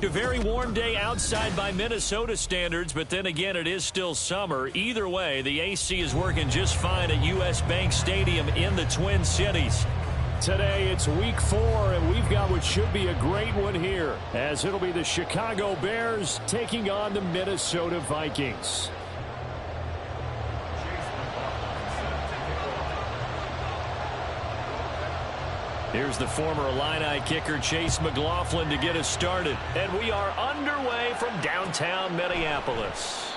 A very warm day outside by Minnesota standards, but then again, it is still summer. Either way, the AC is working just fine at U.S. Bank Stadium in the Twin Cities. Today, it's week 4, and we've got what should be a great one here, as it'll be the Chicago Bears taking on the Minnesota Vikings. Here's the former Illini kicker Chase McLaughlin to get us started. And we are underway from downtown Minneapolis.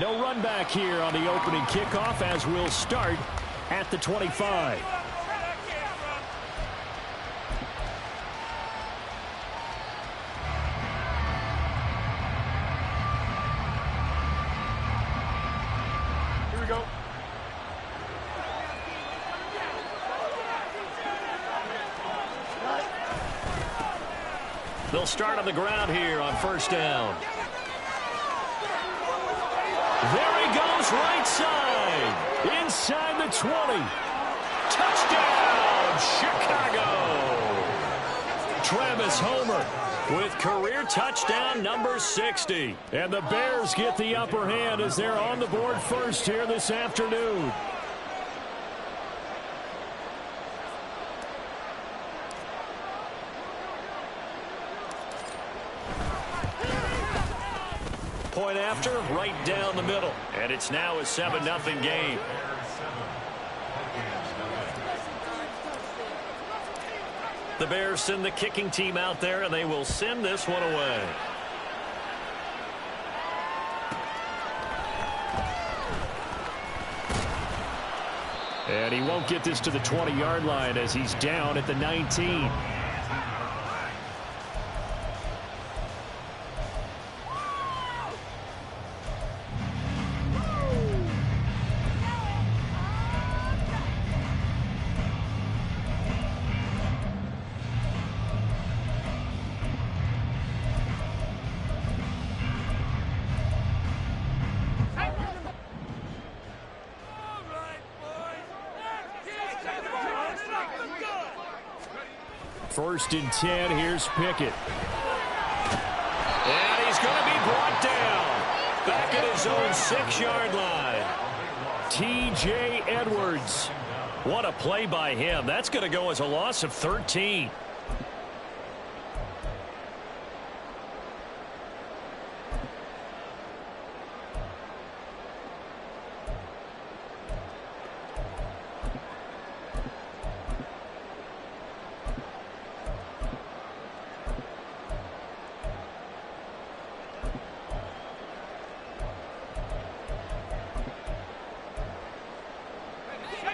No run back here on the opening kickoff as we'll start at the 25. Here we go. They'll start on the ground here on first down. There he goes, right side. Inside the 20. Touchdown, Chicago. Travis Homer with career touchdown number 60. And the Bears get the upper hand as they're on the board first here this afternoon. Point after, right down the middle. And it's now a 7-0 game. The Bears send the kicking team out there, and they will send this one away. And he won't get this to the 20-yard line as he's down at the 19. First and 10, here's Pickett. And he's going to be brought down. Back at his own 6-yard line. T.J. Edwards. What a play by him. That's going to go as a loss of 13.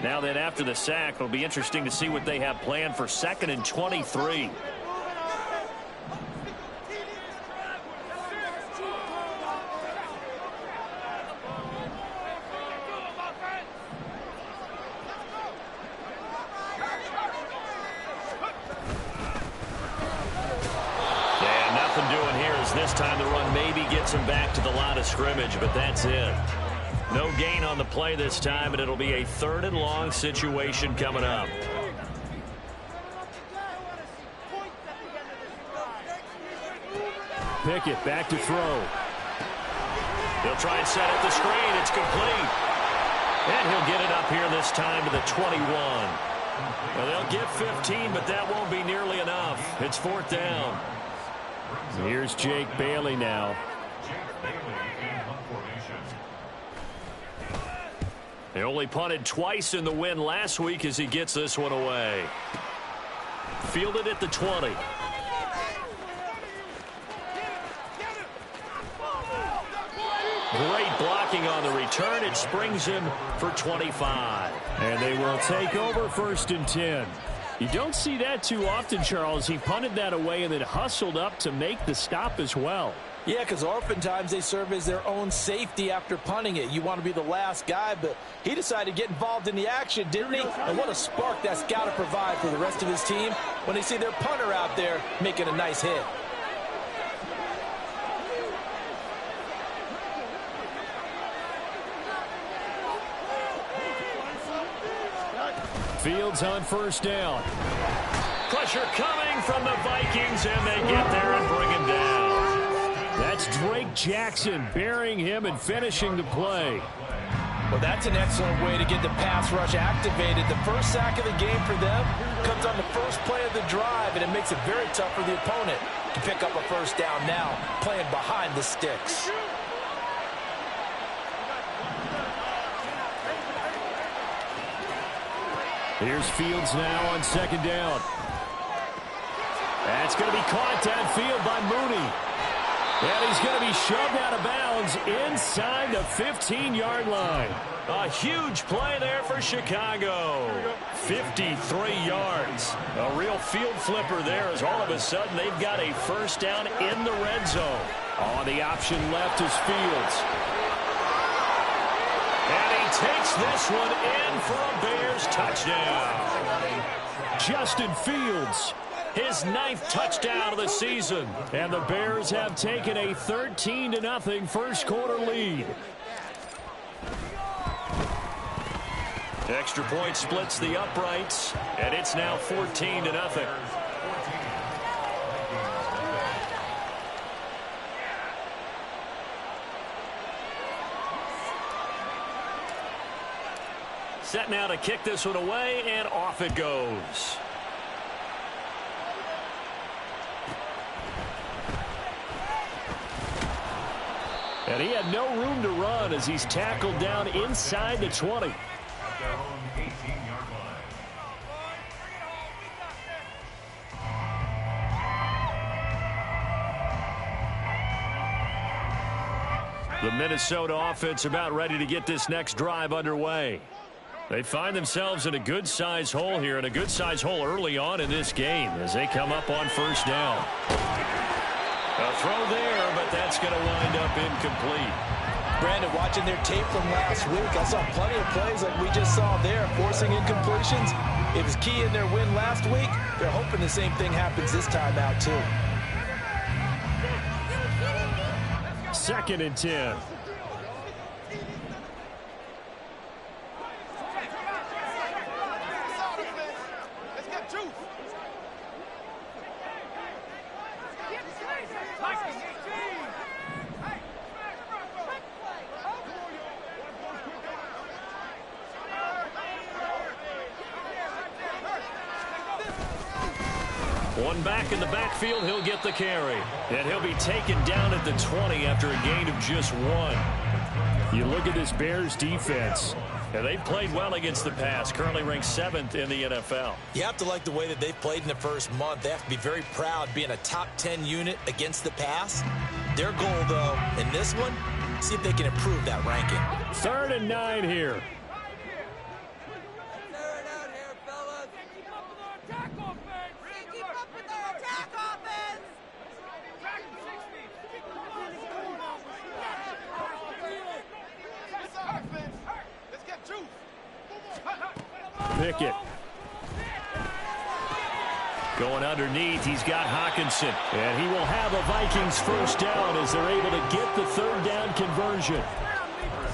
Now then, after the sack, it'll be interesting to see what they have planned for 2nd and 23. Yeah, nothing doing here as this time the run maybe gets him back to the line of scrimmage, but that's it. No gain on the play this time, and it'll be a 3rd and long situation coming up. Pickett back to throw. He'll try and set up the screen. It's complete. And he'll get it up here this time to the 21. Well, they'll get 15, but that won't be nearly enough. It's 4th down. Here's Jake Bailey now. They only punted twice in the win last week as he gets this one away. Fielded at the 20. Great blocking on the return. It springs him for 25. And they will take over 1st and 10. You don't see that too often, Charles. He punted that away and then hustled up to make the stop as well. Yeah, because oftentimes they serve as their own safety after punting it. You want to be the last guy, but he decided to get involved in the action, didn't he? And what a spark that's got to provide for the rest of his team when they see their punter out there making a nice hit. Fields on 1st down. Pressure coming from the Vikings, and they get there and bring him down. That's Drake Jackson burying him and finishing the play. Well, that's an excellent way to get the pass rush activated. The first sack of the game for them comes on the first play of the drive, and it makes it very tough for the opponent to pick up a first down now, playing behind the sticks. Here's Fields now on second down. That's going to be caught downfield by Mooney. And he's going to be shoved out of bounds inside the 15-yard line. A huge play there for Chicago. 53 yards. A real field flipper there as all of a sudden they've got a first down in the red zone. On the option left is Fields. And he takes this one in for a Bears touchdown. Justin Fields, his 9th touchdown of the season. And the Bears have taken a 13-0 first quarter lead. Extra point splits the uprights, and it's now 14-0. Set now to kick this one away, and off it goes. And he had no room to run as he's tackled down inside the 20. The Minnesota offense about ready to get this next drive underway. They find themselves in a good-sized hole here, and a good-sized hole early on in this game as they come up on first down. A throw there, but that's going to wind up incomplete. Brandon, watching their tape from last week, I saw plenty of plays like we just saw there, forcing incompletions. It was key in their win last week. They're hoping the same thing happens this time out, too. 2nd and 10. One back in the backfield, he'll get the carry. And he'll be taken down at the 20 after a gain of just 1. You look at this Bears defense, and they've played well against the pass, currently ranked 7th in the NFL. You have to like the way that they've played in the first month. They have to be very proud being a top 10 unit against the pass. Their goal, though, in this one, see if they can improve that ranking. 3rd and 9 here. Pickett. Going underneath, he's got Hawkinson. And he will have a Vikings first down as they're able to get the 3rd down conversion.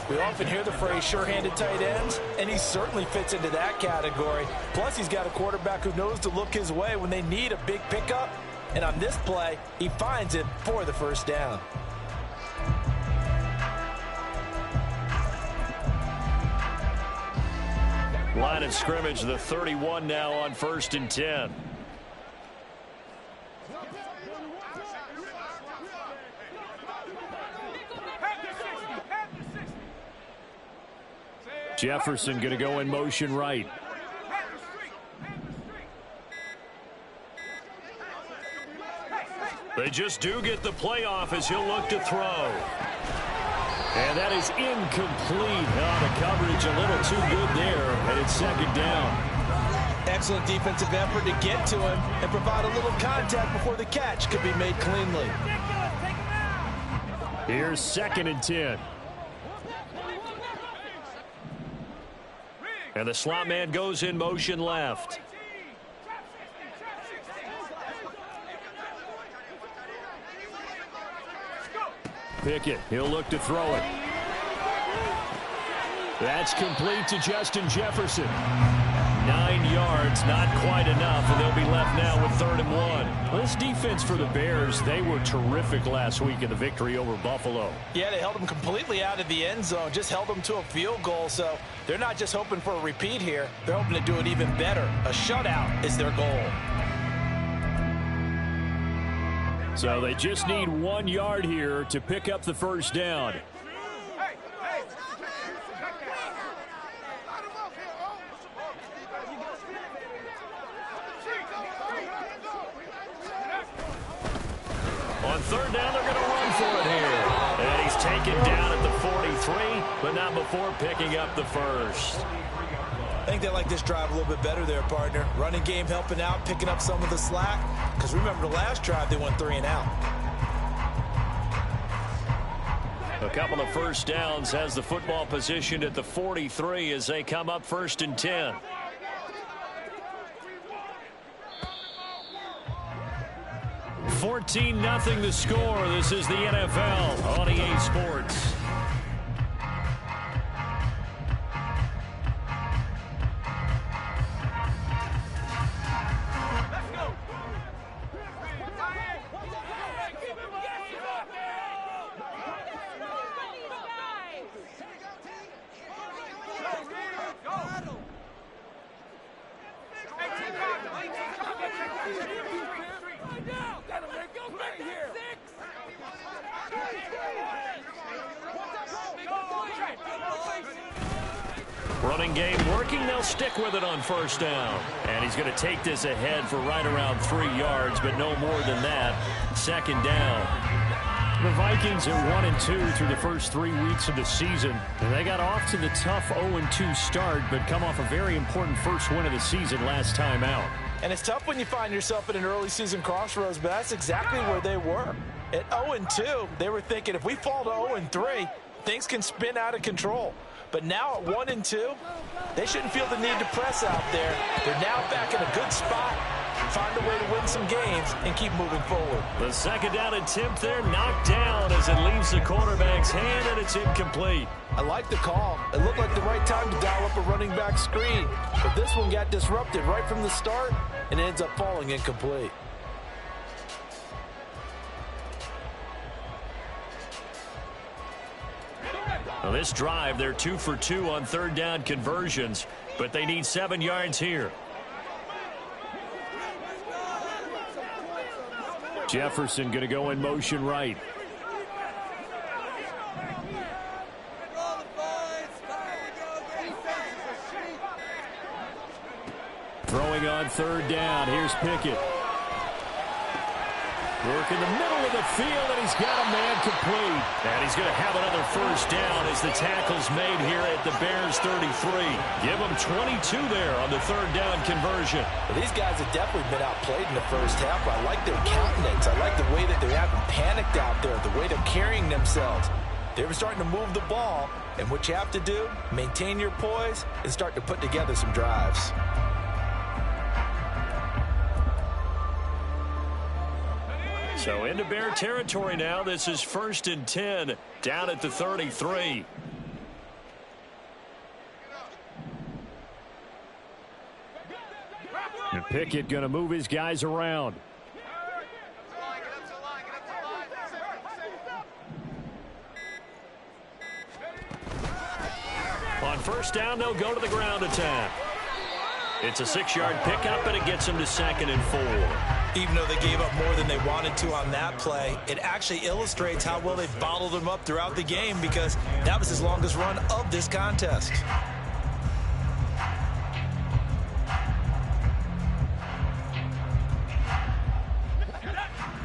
We often hear the phrase sure-handed tight ends, and he certainly fits into that category. Plus, he's got a quarterback who knows to look his way when they need a big pickup. And on this play, he finds it for the first down. Line of scrimmage, the 31 now on 1st and 10. Jefferson going to go in motion right. They just do get the playoff as he'll look to throw. And that is incomplete. The coverage a little too good there, and it's 2nd down. Excellent defensive effort to get to him and provide a little contact before the catch could be made cleanly. Here's 2nd and 10. And the slot man goes in motion left. Pickett, he'll look to throw it. That's complete to Justin Jefferson. 9 yards, not quite enough, and they'll be left now with 3rd and 1. This defense for the Bears, they were terrific last week in the victory over Buffalo. Yeah, they held them completely out of the end zone, just held them to a field goal, so they're not just hoping for a repeat here. They're hoping to do it even better. A shutout is their goal. So they just need 1 yard here to pick up the first down. On 3rd down, they're going to run for it here. And he's taken down at the 43, but not before picking up the first. I think they like this drive a little bit better there, partner. Running game helping out, picking up some of the slack. Because remember, the last drive, they went 3 and out. A couple of first downs has the football positioned at the 43 as they come up 1st and 10. $14-0 the score. This is the NFL on EA Sports. Running game working. They'll stick with it on 1st down. And he's going to take this ahead for right around 3 yards, but no more than that. 2nd down. The Vikings are 1-2 through the first 3 weeks of the season. And they got off to the tough 0-2 start, but come off a very important first win of the season last time out. And it's tough when you find yourself at an early season crossroads, but that's exactly where they were. At 0-2, they were thinking if we fall to 0-3, things can spin out of control. But now at 1-2, they shouldn't feel the need to press out there. They're now back in a good spot, find a way to win some games, and keep moving forward. The 2nd down attempt there knocked down as it leaves the quarterback's hand, and it's incomplete. I like the call. It looked like the right time to dial up a running back screen. But this one got disrupted right from the start, and it ends up falling incomplete. Well, this drive, they're 2 for 2 on 3rd down conversions, but they need 7 yards here. Jefferson going to go in motion right. Throwing on 3rd down. Here's Pickett. Work in the middle of the field, and he's got a man complete. And he's going to have another first down as the tackle's made here at the Bears 33. Give them 22 there on the 3rd down conversion. Well, these guys have definitely been outplayed in the first half. I like their countenance. I like the way that they haven't panicked out there, the way they're carrying themselves. They were starting to move the ball, and what you have to do, maintain your poise and start to put together some drives. So into Bear territory now. This is 1st and 10 down at the 33. And Pickett going to move his guys around. On 1st down, they'll go to the ground attack. It's a 6-yard pickup, and it gets them to 2nd and 4. Even though they gave up more than they wanted to on that play, it actually illustrates how well they've bottled them up throughout the game because that was his longest run of this contest.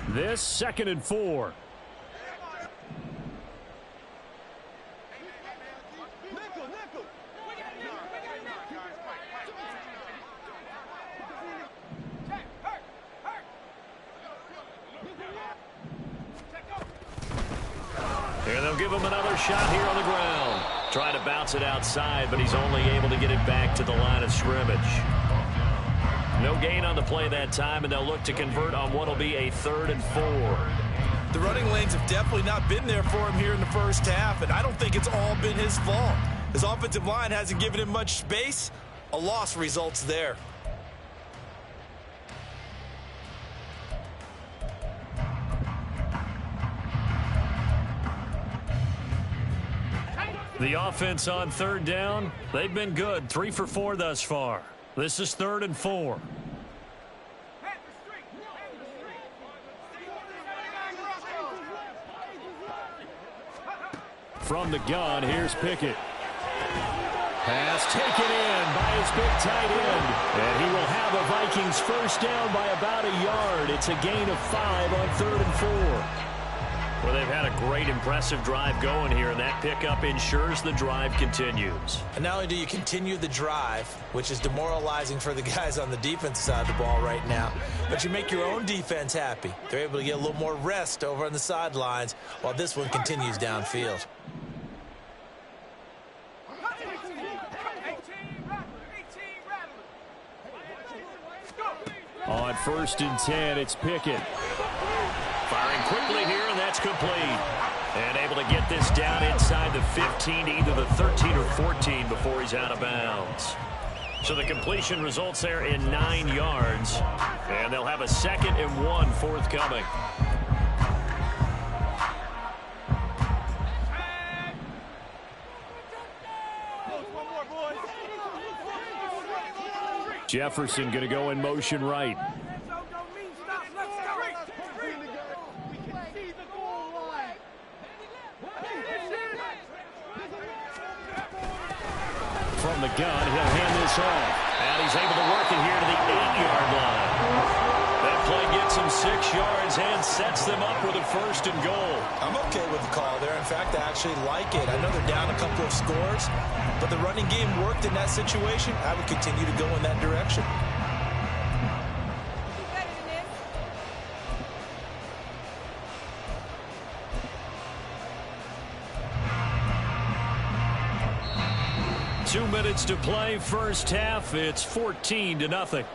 This 2nd and 4. And they'll give him another shot here on the ground. Trying to bounce it outside, but he's only able to get it back to the line of scrimmage. No gain on the play that time, and they'll look to convert on what will be a 3rd and 4. The running lanes have definitely not been there for him here in the first half, and I don't think it's all been his fault. His offensive line hasn't given him much space. A A loss results there. The offense on third down, they've been good. 3 for 4 thus far. This is 3rd and 4. From the gun, here's Pickett. Pass taken in by his big tight end. And he will have a Vikings first down by about a yard. It's a gain of 5 on 3rd and 4. Well, they've had a great, impressive drive going here, and that pickup ensures the drive continues. And not only do you continue the drive, which is demoralizing for the guys on the defensive side of the ball right now, but you make your own defense happy. They're able to get a little more rest over on the sidelines while this one continues downfield. On 1st and 10, it's Pickett. Firing quickly here, and that's complete. And able to get this down inside the 15, either the 13 or 14 before he's out of bounds. So the completion results there in 9 yards. And they'll have a 2nd and 1 forthcoming. Jefferson going to go in motion right. From the gun, he'll hand this off. And he's able to work it here to the 8-yard line. That play gets him 6 yards and sets them up with a 1st and goal. I'm okay with the call there. In fact, I actually like it. I know they're down a couple of scores, but the running game worked in that situation. I would continue to go in that direction. Two minutes to play, first half. It's 14-0.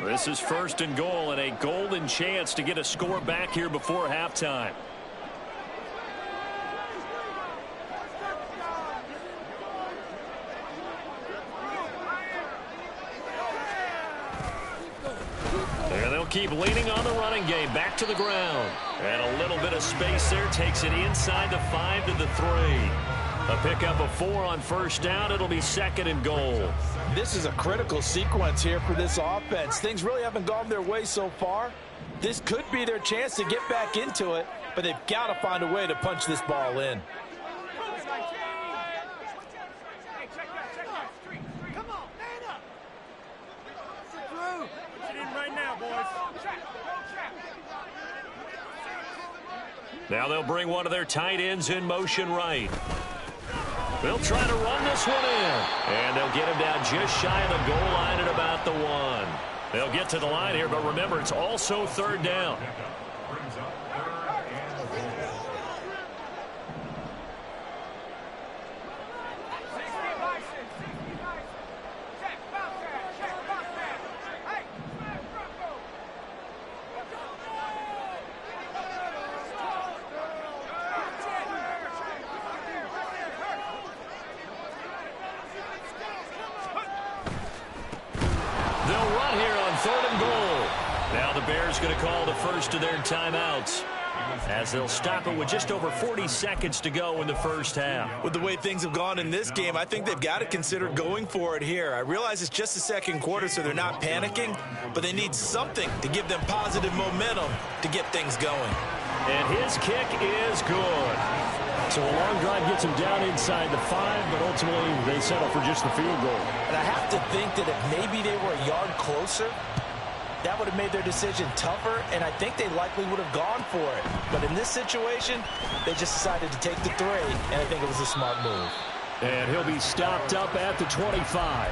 This is 1st and goal, and a golden chance to get a score back here before halftime. And they'll keep leaning on the running game. Back to the ground. And a little bit of space there. Takes it inside the 5 to the 3. A pickup of 4 on 1st down. It'll be 2nd and goal. This is a critical sequence here for this offense. Things really haven't gone their way so far. This could be their chance to get back into it, but they've got to find a way to punch this ball in. Now they'll bring one of their tight ends in motion right. They'll try to run this one in. And they'll get him down just shy of the goal line at about the 1. They'll get to the line here, but remember, it's also 3rd down. Going to call the first of their timeouts as they'll stop it with just over 40 seconds to go in the first half. With the way things have gone in this game, I think they've got to consider going for it here. I realize it's just the 2nd quarter, so they're not panicking, but they need something to give them positive momentum to get things going. And his kick is good. So a long drive gets him down inside the 5, but ultimately they settle for just the field goal. And I have to think that if maybe they were a yard closer, that would have made their decision tougher, and I think they likely would have gone for it. But in this situation, they just decided to take the 3, and I think it was a smart move. And he'll be stopped up at the 25.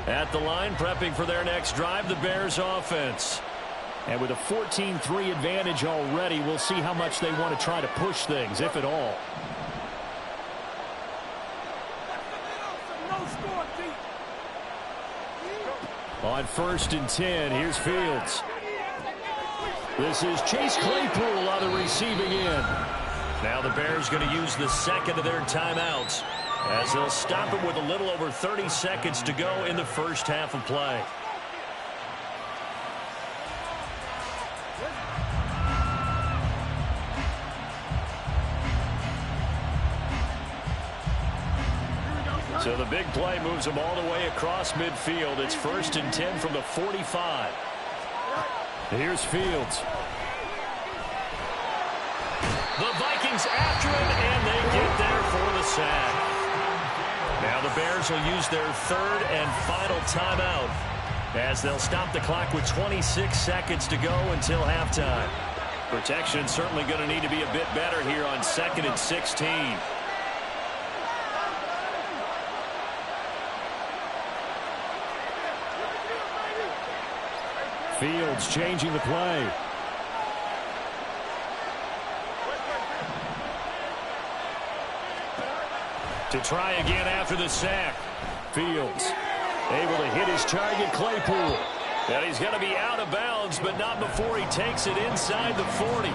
At the line, prepping for their next drive, the Bears offense. And with a 14-3 advantage already, we'll see how much they want to try to push things, if at all. On 1st and 10, here's Fields. This is Chase Claypool on the receiving end. Now the Bears going to use the second of their timeouts as they'll stop it with a little over 30 seconds to go in the first half of play. So the big play moves them all the way across midfield. It's 1st and 10 from the 45. Here's Fields. The Vikings after him, and they get there for the sack. Now the Bears will use their 3rd and final timeout as they'll stop the clock with 26 seconds to go until halftime. Protection certainly going to need to be a bit better here on 2nd and 16. Fields changing the play. To try again after the sack. Fields able to hit his target, Claypool. And he's going to be out of bounds, but not before he takes it inside the 40.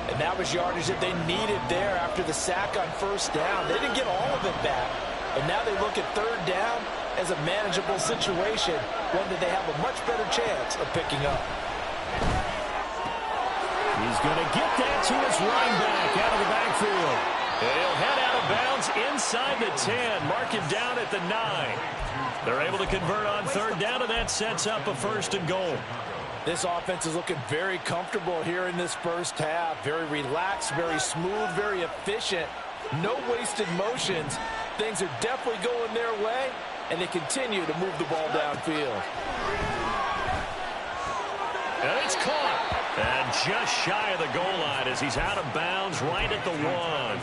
And that was yardage that they needed there after the sack on 1st down. They didn't get all of it back. And now they look at 3rd down as a manageable situation, one that they have a much better chance of picking up. He's going to get that to his running back out of the backfield. And he'll head out of bounds inside the 10. Mark him down at the 9. They're able to convert on 3rd down, and that sets up a 1st and goal. This offense is looking very comfortable here in this first half. Very relaxed, very smooth, very efficient. No wasted motions. Things are definitely going their way, and they continue to move the ball downfield. And it's caught. And just shy of the goal line as he's out of bounds right at the 1.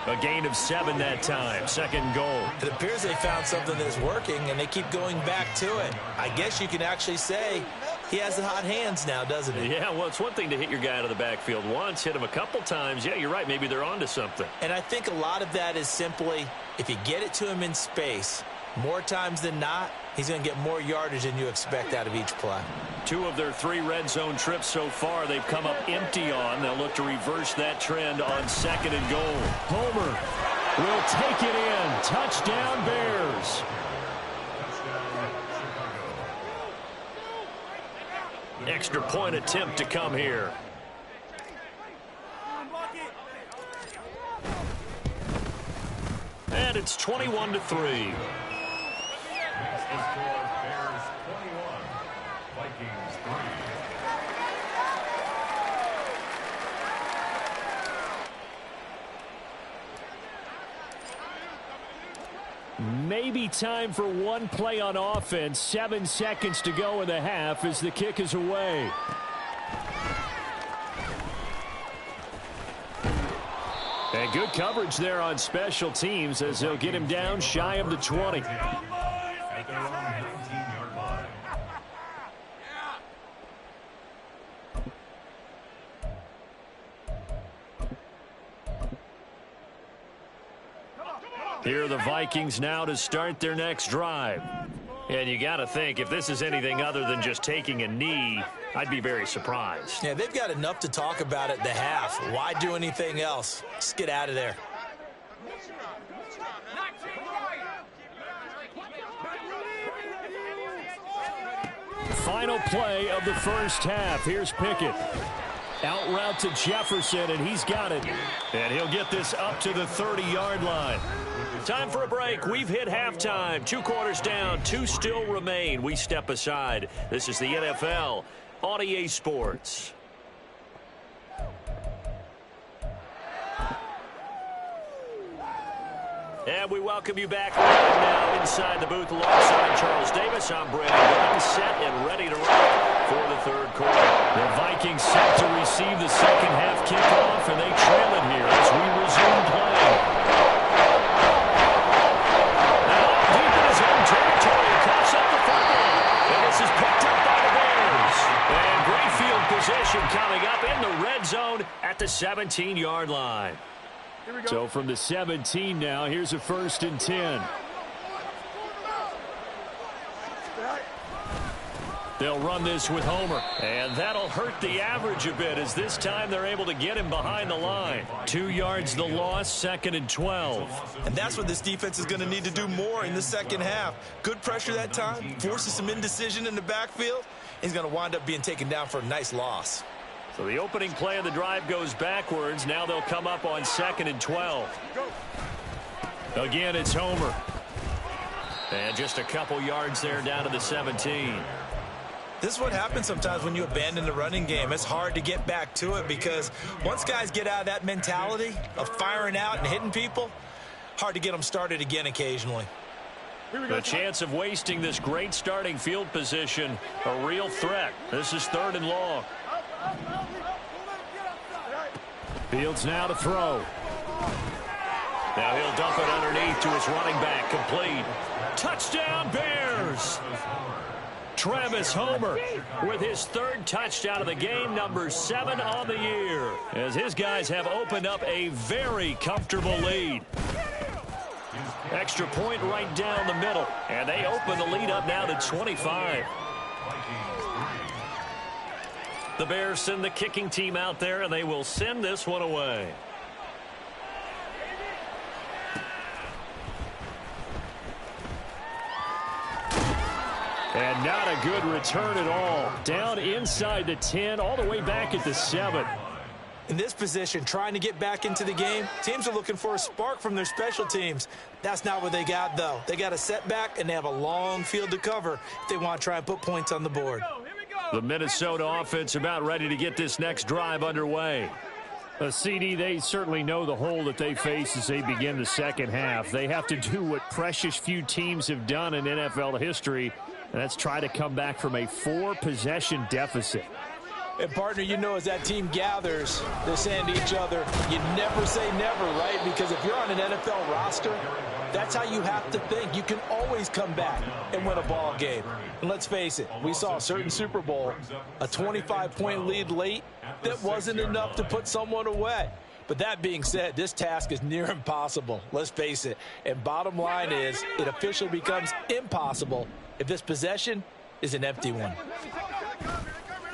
A gain of 7 that time. 2nd goal. It appears they found something that's working, and they keep going back to it. I guess you can actually say he has the hot hands now, doesn't he? Yeah, well, it's one thing to hit your guy out of the backfield once, hit him a couple times. Yeah, you're right. Maybe they're onto something. And I think a lot of that is simply if you get it to him in space, more times than not, he's going to get more yardage than you expect out of each play. 2 of their 3 red zone trips so far they've come up empty on. They'll look to reverse that trend on 2nd and goal. Homer will take it in. Touchdown, Bears. Extra point attempt to come here. And it's 21-3. Bears 21, Vikings 3. Maybe time for one play on offense. 7 seconds to go in the half as the kick is away. And good coverage there on special teams as they'll get him down shy of the 20. At their own 19-yard line. Here are the Vikings now to start their next drive. And you got to think, if this is anything other than just taking a knee, I'd be very surprised. Yeah, they've got enough to talk about at the half. Why do anything else? Just get out of there. Final play of the first half. Here's Pickett. Out route to Jefferson, and he's got it. And he'll get this up to the 30-yard line. Time for a break. We've hit halftime. 2 quarters down, 2 still remain. We step aside. This is the NFL on EA Sports. And we welcome you back now inside the booth alongside Charles Davis. I'm Brandon Gunn, set and ready to rock for the 3rd quarter. The Vikings set to receive the second half kickoff, and they trail it here as we resume play. Now deep in his own territory. at the 17-yard line. So from the 17 now, here's a 1st and 10. They'll run this with Homer. And that'll hurt the average a bit as this time they're able to get him behind the line. 2 yards the loss, 2nd and 12. And that's what this defense is going to need to do more in the second half. Good pressure that time, forces some indecision in the backfield. He's going to wind up being taken down for a nice loss. So the opening play of the drive goes backwards. Now they'll come up on 2nd and 12. Again, it's Homer. And just a couple yards there down to the 17. This is what happens sometimes when you abandon the running game. It's hard to get back to it because once guys get out of that mentality of firing out and hitting people, hard to get them started again occasionally. The chance of wasting this great starting field position, a real threat. This is 3rd and long. Fields now to throw. Now he'll dump it underneath to his running back, complete. Touchdown Bears! Travis Homer with his 3rd touchdown of the game, number 7 on the year, as his guys have opened up a very comfortable lead. Extra point right down the middle, and they open the lead up now to 25. The Bears send the kicking team out there, and they will send this one away. And not a good return at all. Down inside the 10, all the way back at the 7. In this position, trying to get back into the game, teams are looking for a spark from their special teams. That's not what they got, though. They got a setback, and they have a long field to cover if they want to try and put points on the board. The Minnesota offense about ready to get this next drive underway. CD, they certainly know the hole that they face as they begin the second half. They have to do what precious few teams have done in NFL history, and that's try to come back from a 4-possession deficit. And, partner, you know, as that team gathers, they're saying to each other, you never say never, right? Because if you're on an NFL roster, that's how you have to think. You can always come back and win a ball game. And let's face it, we saw a certain Super Bowl, a 25-point lead late that wasn't enough to put someone away. But that being said, this task is near impossible. Let's face it. And bottom line is, it officially becomes impossible if this possession is an empty one.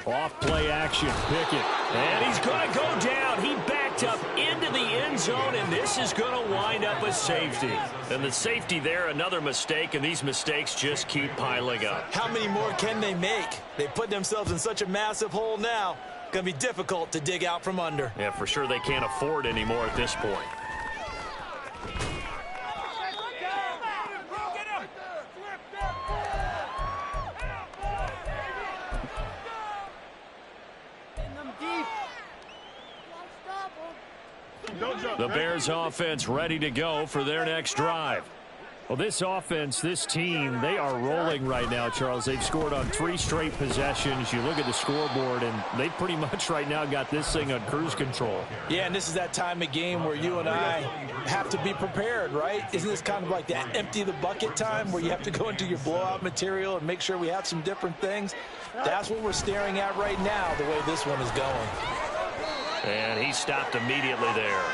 Off play action, Pickett. And he's going to go down. He backed up into the end zone, and this is going to wind up a safety. And the safety there, another mistake, and these mistakes just keep piling up. How many more can they make? They put themselves in such a massive hole now. Going to be difficult to dig out from under. Yeah, for sure they can't afford any more at this point. The Bears offense ready to go for their next drive. Well, this offense, this team, they are rolling right now, Charles. They've scored on 3 straight possessions. You look at the scoreboard, and they pretty much right now got this thing on cruise control. Yeah, and this is that time of game where you and I have to be prepared, right? Isn't this kind of like that empty the bucket time where you have to go into your blowout material and make sure we have some different things? That's what we're staring at right now, the way this one is going. And he stopped immediately there.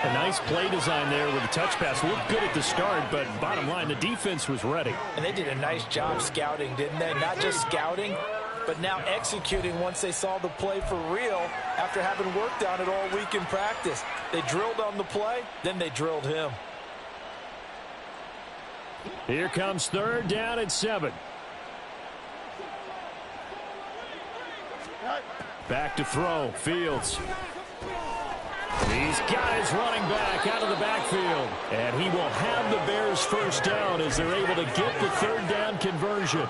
A nice play design there with a touch pass. Looked good at the start, but bottom line, the defense was ready. And they did a nice job scouting, didn't they? Not just scouting, but now executing once they saw the play for real after having worked on it all week in practice. They drilled on the play, then they drilled him. Here comes 3rd down and 7. Back to throw, Fields. He's got his running back out of the backfield. And he will have the Bears first down as they're able to get the 3rd down conversion.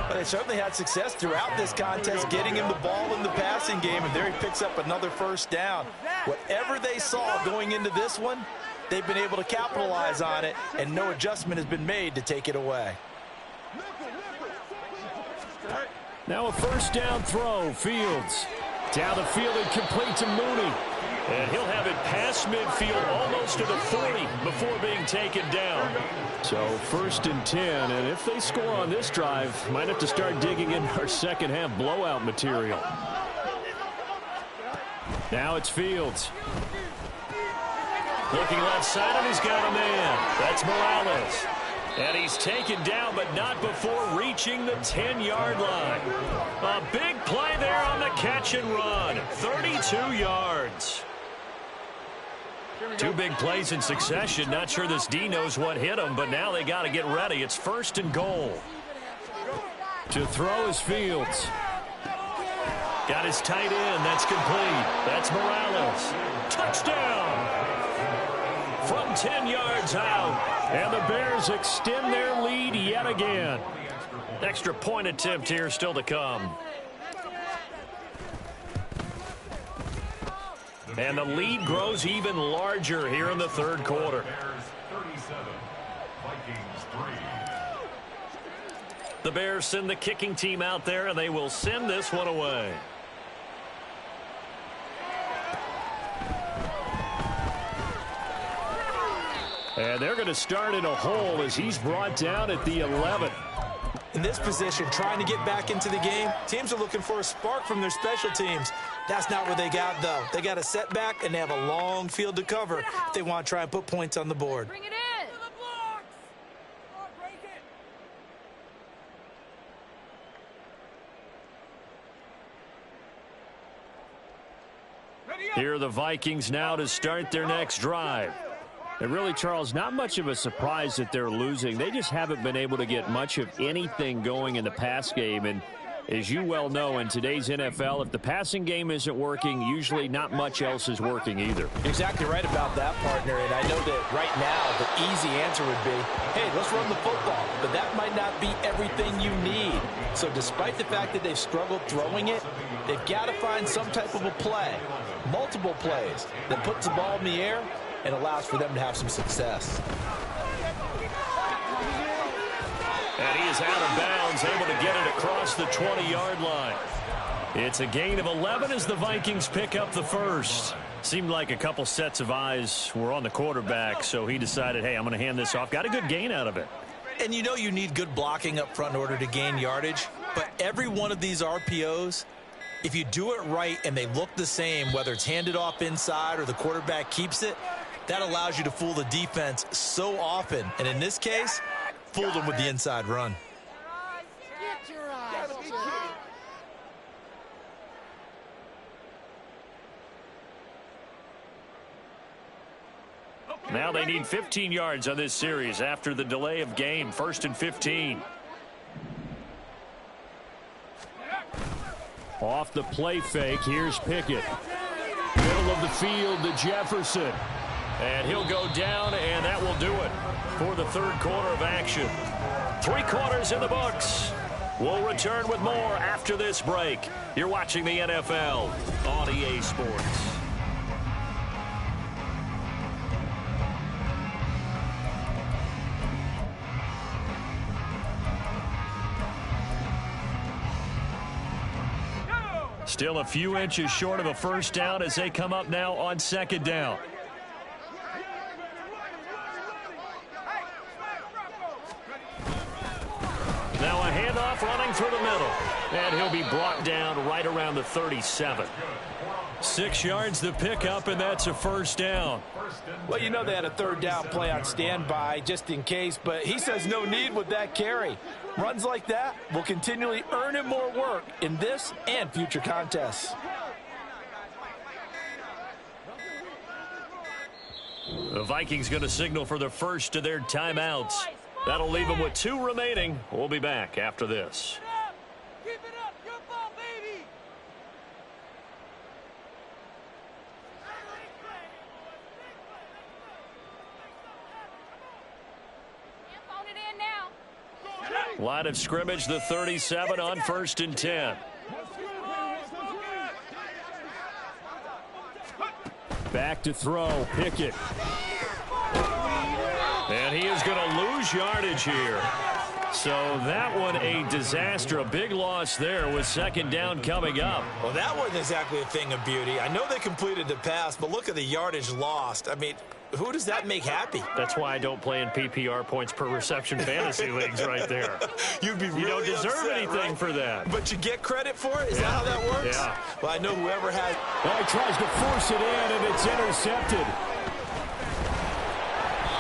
But they certainly had success throughout this contest, getting him the ball in the passing game, and there he picks up another first down. Whatever they saw going into this one, they've been able to capitalize on it, and no adjustment has been made to take it away. Now a first down throw, Fields. Down the field and complete to Mooney. And he'll have it past midfield almost to the 40 before being taken down. So 1st and 10, and if they score on this drive, might have to start digging in our second half blowout material. Now it's Fields. Looking left side, and he's got a man. That's Morales. And he's taken down, but not before reaching the 10-yard line. A big play there on the catch and run. 32 yards. Two big plays in succession. Not sure this D knows what hit him, but now they got to get ready. It's 1st and goal. To throw is Fields. Got his tight end. That's complete. That's Morales. Touchdown! From 10 yards out. And the Bears extend their lead yet again. Extra point attempt here still to come. And the lead grows even larger here in the third quarter. The Bears send the kicking team out there, and they will send this one away. And they're going to start in a hole as he's brought down at the 11. In this position, trying to get back into the game, teams are looking for a spark from their special teams. That's not what they got, though. They got a setback, and they have a long field to cover if they want to try and put points on the board. Bring it in. Here are the Vikings now to start their next drive. And really, Charles, not much of a surprise that they're losing. They just haven't been able to get much of anything going in the pass game. And as you well know, in today's NFL, if the passing game isn't working, usually not much else is working either. Exactly right about that, partner. And I know that right now the easy answer would be, hey, let's run the football. But that might not be everything you need. So despite the fact that they've struggled throwing it, they've got to find some type of a play, multiple plays, that puts the ball in the air and allows for them to have some success. And he is out of bounds, able to get it across the 20-yard line. It's a gain of 11 as the Vikings pick up the first. Seemed like a couple sets of eyes were on the quarterback, so he decided, hey, I'm going to hand this off. Got a good gain out of it. And you know you need good blocking up front in order to gain yardage, but every one of these RPOs, if you do it right and they look the same, whether it's handed off inside or the quarterback keeps it, that allows you to fool the defense so often. And in this case, fooled them with the inside run. Now they need 15 yards on this series after the delay of game. 1st and 15. Off the play fake, here's Pickett. Middle of the field to Jefferson. And he'll go down, and that will do it for the third quarter of action. 3 quarters in the books. We'll return with more after this break. You're watching the NFL on EA Sports. Still a few inches short of a first down as they come up now on 2nd down. Now a handoff running through the middle. And he'll be brought down right around the 37. 6 yards the pickup, and that's a first down. Well, you know they had a 3rd down play on standby just in case, but he says no need with that carry. Runs like that will continually earn him more work in this and future contests. The Vikings going to signal for the first of their timeouts. That'll leave them with 2 remaining. We'll be back after this. Keep it up. Good ball, baby. Phone it in now. Line of scrimmage, the 37 on 1st and 10. Back to throw, Pickett. And he is going to lose yardage here. So that one a disaster. A big loss there with second down coming up. Well, that wasn't exactly a thing of beauty. I know they completed the pass, but look at the yardage lost. I mean, who does that make happy? That's why I don't play in PPR points per reception fantasy leagues right there. You'd be really You don't deserve upset, anything right? for that. But you get credit for it? Is that how that works? Yeah. Well, I know whoever has... Well, he tries to force it in, and it's intercepted.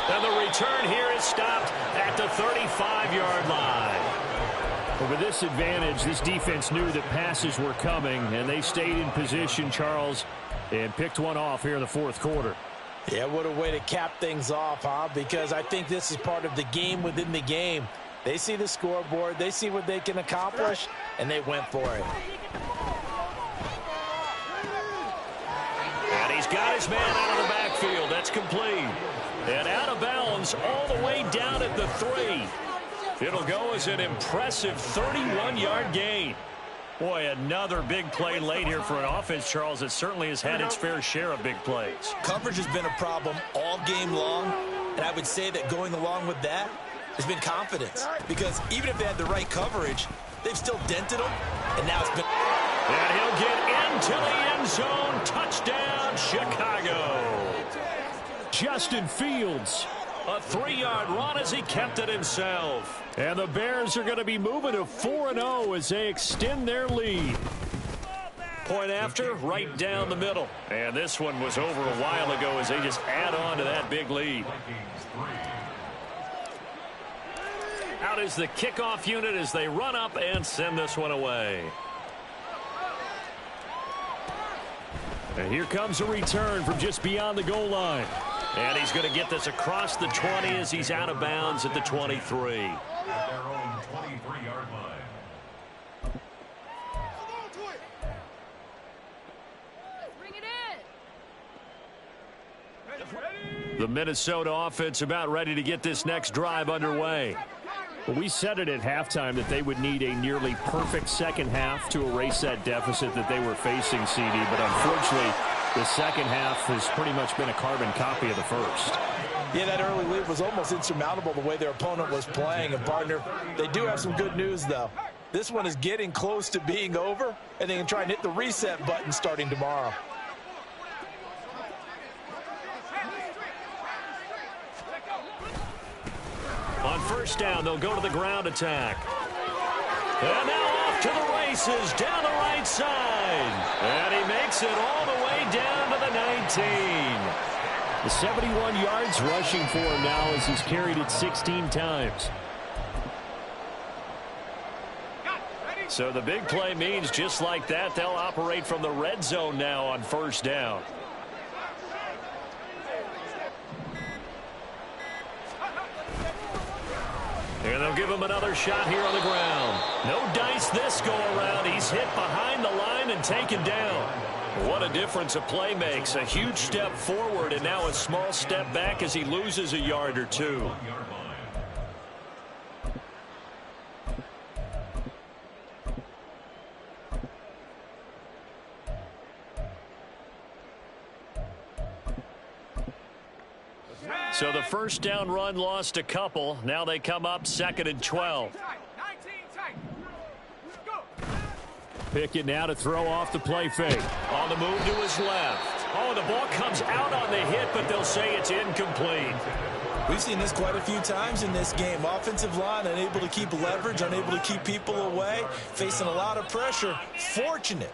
And the return here is stopped at the 35-yard line. But with this advantage, this defense knew that passes were coming, and they stayed in position, Charles, and picked one off here in the fourth quarter. Yeah, what a way to cap things off, huh? Because I think this is part of the game within the game. They see the scoreboard, they see what they can accomplish, and they went for it. And he's got his man out of the backfield. That's complete. And out of bounds all the way down at the 3. It'll go as an impressive 31-yard gain. Boy, another big play late here for an offense, Charles, that certainly has had its fair share of big plays. Coverage has been a problem all game long, and I would say that going along with that has been confidence. Because even if they had the right coverage, they've still dented them, and now it's been... And he'll get into the end zone. Touchdown, Chicago. Justin Fields, a 3-yard run as he kept it himself. And the Bears are going to be moving to 4-0 as they extend their lead. Point after, right down the middle. And this one was over a while ago as they just add on to that big lead. Out is the kickoff unit as they run up and send this one away. And here comes a return from just beyond the goal line. And he's going to get this across the 20 as he's out of bounds at the 23. At their own 23-yard line. Bring it in. The Minnesota offense about ready to get this next drive underway. Well, we said it at halftime that they would need a nearly perfect second half to erase that deficit that they were facing, CD. But unfortunately, the second half has pretty much been a carbon copy of the first. Yeah, that early lead was almost insurmountable the way their opponent was playing. And, partner, they do have some good news, though. This one is getting close to being over, and they can try and hit the reset button starting tomorrow. On first down, they'll go to the ground attack. And now off to the races down the right side. And he makes it all the way down to the 19. The 71 yards rushing for him now as he's carried it 16 times. So the big play means just like that, they'll operate from the red zone now on first down. And they'll give him another shot here on the ground. No dice this go around. He's hit behind the line and taken down. What a difference a play makes. A huge step forward and now a small step back as he loses a yard or two. So the first down run lost a couple. Now they come up 2nd and 12. Pickett now to throw off the play fake. On the move to his left. Oh, the ball comes out on the hit, but they'll say it's incomplete. We've seen this quite a few times in this game. Offensive line unable to keep leverage, unable to keep people away, facing a lot of pressure. Fortunate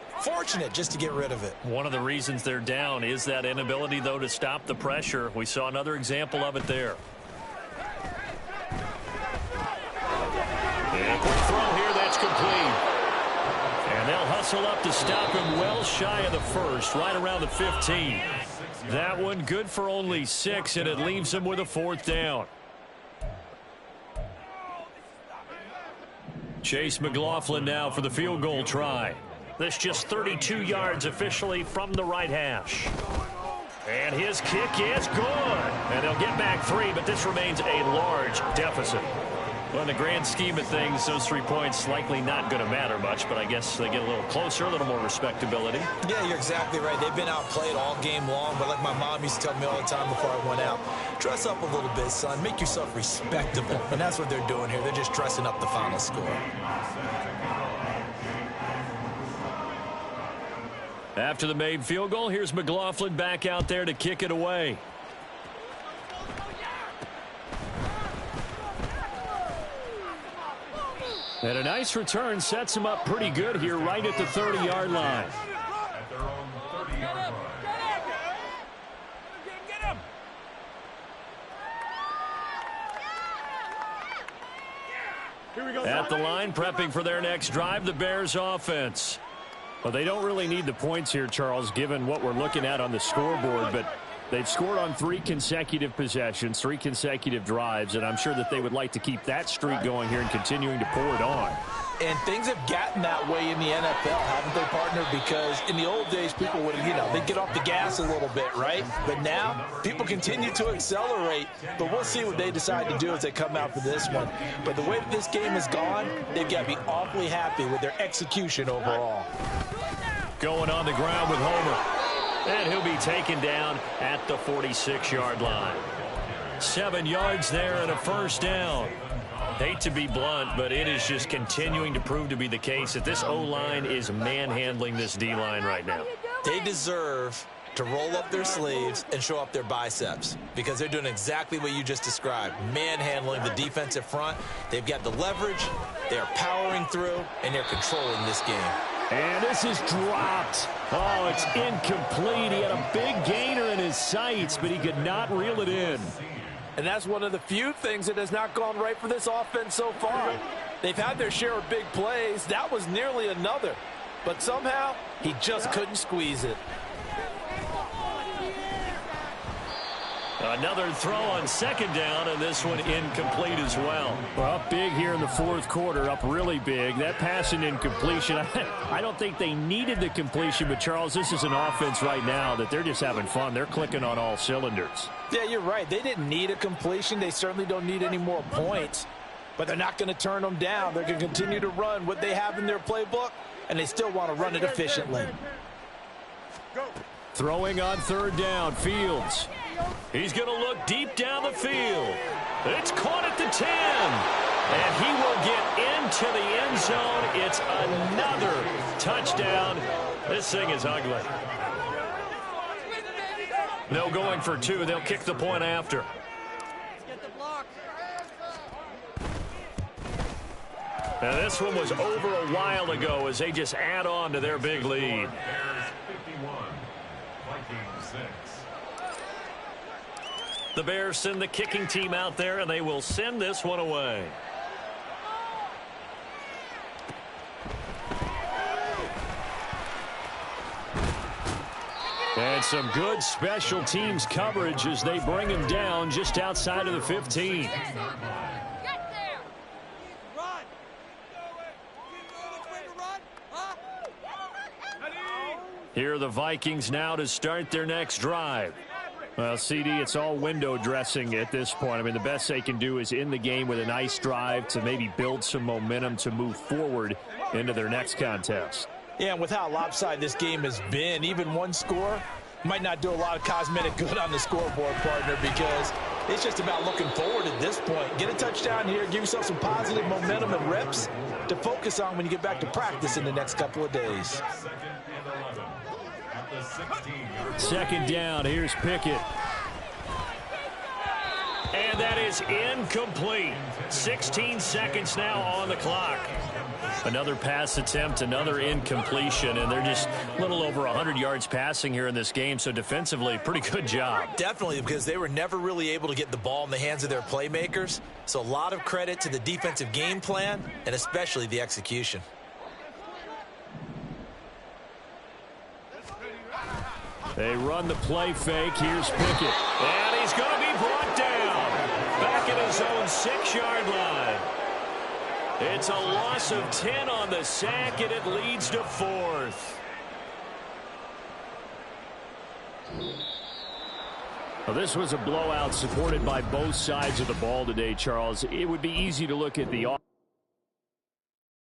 just to get rid of it. One of the reasons they're down is that inability, though, to stop the pressure. We saw another example of it there. And a quick throw here, that's complete. And they'll hustle up to stop him well shy of the first, right around the 15. That one good for only 6, and it leaves him with a 4th down. Chase McLaughlin now for the field goal try. This just 32 yards officially from the right hash. And his kick is good. And they'll get back 3, but this remains a large deficit. Well, in the grand scheme of things, those 3 points likely not going to matter much, but I guess they get a little closer, a little more respectability. Yeah, you're exactly right. They've been outplayed all game long, but like my mom used to tell me all the time before I went out, dress up a little bit, son. Make yourself respectable. And that's what they're doing here. They're just dressing up the final score. After the made field goal, here's McLaughlin back out there to kick it away. And a nice return sets him up pretty good here right at the 30-yard line. At their own 30-yard line. Get him! Here we go. At the line, prepping for their next drive, the Bears offense. Well, they don't really need the points here, Charles, given what we're looking at on the scoreboard, but they've scored on 3 consecutive possessions, 3 consecutive drives, and I'm sure that they would like to keep that streak going here and continuing to pull it on. And things have gotten that way in the NFL, haven't they, partner? Because in the old days, people would, they'd get off the gas a little bit, right? But now, people continue to accelerate. But we'll see what they decide to do as they come out for this one. But the way that this game has gone, they've got to be awfully happy with their execution overall. Going on the ground with Homer. And he'll be taken down at the 46-yard line. 7 yards there and a first down. Hate to be blunt, but it is just continuing to prove to be the case that this O-line is manhandling this D-line right now. They deserve to roll up their sleeves and show up their biceps because they're doing exactly what you just described, manhandling the defensive front. They've got the leverage, they're powering through, and they're controlling this game. And this is dropped. Oh, it's incomplete. He had a big gainer in his sights, but he could not reel it in. And that's one of the few things that has not gone right for this offense so far. They've had their share of big plays. That was nearly another. But somehow, he just couldn't squeeze it. Another throw on second down, and this one incomplete as well. Well, up big here in the fourth quarter, up really big. That pass and incompletion, I don't think they needed the completion, but, Charles, this is an offense right now that they're just having fun. They're clicking on all cylinders. Yeah, you're right. They didn't need a completion. They certainly don't need any more points, but they're not going to turn them down. They're going to continue to run what they have in their playbook, and they still want to run it efficiently. Throwing on third down, Fields. He's going to look deep down the field. It's caught at the 10. And he will get into the end zone. It's another touchdown. This thing is ugly. No going for 2. They'll kick the point after. Now this one was over a while ago as they just add on to their big lead. Bears 51, Vikings 6. The Bears send the kicking team out there, and they will send this one away. And some good special teams coverage as they bring him down just outside of the 15. Here are the Vikings now to start their next drive. Well, CD, it's all window dressing at this point. I mean, the best they can do is in the game with a nice drive to maybe build some momentum to move forward into their next contest. Yeah, and with how lopsided this game has been, even one score might not do a lot of cosmetic good on the scoreboard, partner, because it's just about looking forward at this point. Get a touchdown here, give yourself some positive momentum and reps to focus on when you get back to practice in the next couple of days. Second down, here's Pickett. And that is incomplete. 16 seconds now on the clock. Another pass attempt, another incompletion, and they're just a little over 100 yards passing here in this game, so defensively, pretty good job. Definitely, because they were never really able to get the ball in the hands of their playmakers, so a lot of credit to the defensive game plan and especially the execution. They run the play fake. Here's Pickett. And he's going to be brought down. Back at his own 6-yard line. It's a loss of 10 on the sack, and it leads to 4th. Well, this was a blowout supported by both sides of the ball today, Charles. It would be easy to look at the